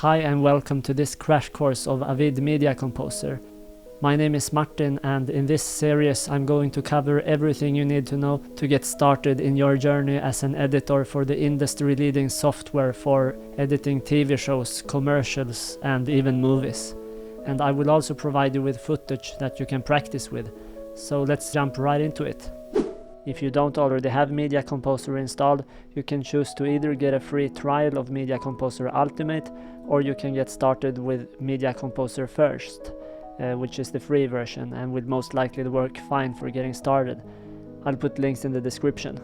Hi and welcome to this crash course of Avid Media Composer. My name is Martin, and in this series I'm going to cover everything you need to know to get started in your journey as an editor for the industry-leading software for editing TV shows, commercials and even movies. And I will also provide you with footage that you can practice with. So let's jump right into it. If you don't already have Media Composer installed, you can choose to either get a free trial of Media Composer Ultimate, or you can get started with Media Composer first, which is the free version and will most likely work fine for getting started. I'll put links in the description.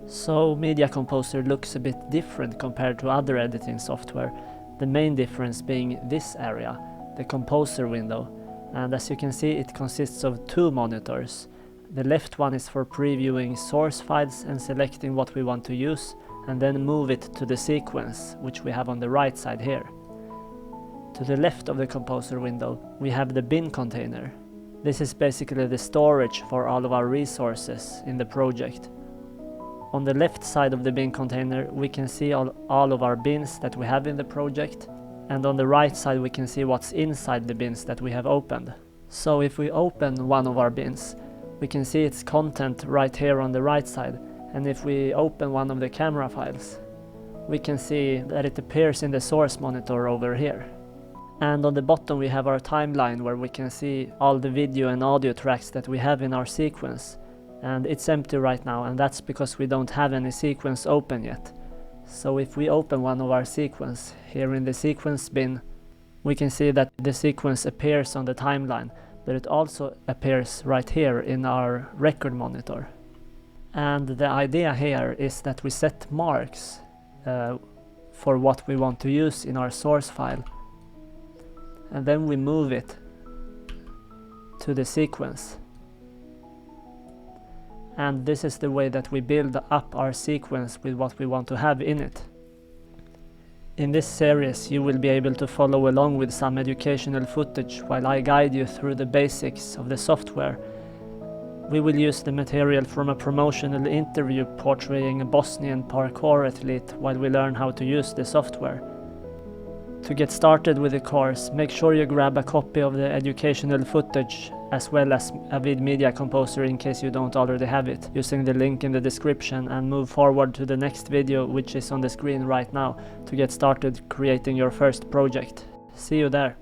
So Media Composer looks a bit different compared to other editing software, the main difference being this area, the Composer window. And as you can see, it consists of two monitors. The left one is for previewing source files and selecting what we want to use, and then move it to the sequence, which we have on the right side here. To the left of the Composer window, we have the bin container. This is basically the storage for all of our resources in the project. On the left side of the bin container, we can see all of our bins that we have in the project, and on the right side we can see what's inside the bins that we have opened. So if we open one of our bins, we can see its content right here on the right side, and if we open one of the camera files, we can see that it appears in the source monitor over here. And on the bottom we have our timeline where we can see all the video and audio tracks that we have in our sequence, and it's empty right now, and that's because we don't have any sequence open yet. So if we open one of our sequence here in the sequence bin, we can see that the sequence appears on the timeline, but it also appears right here in our record monitor. And the idea here is that we set marks for what we want to use in our source file, and then we move it to the sequence. And this is the way that we build up our sequence with what we want to have in it. In this series you will be able to follow along with some educational footage while I guide you through the basics of the software. We will use the material from a promotional interview portraying a Bosnian parkour athlete while we learn how to use the software. To get started with the course, make sure you grab a copy of the educational footage as well as Avid Media Composer in case you don't already have it, using the link in the description, and move forward to the next video, which is on the screen right now, to get started creating your first project. See you there!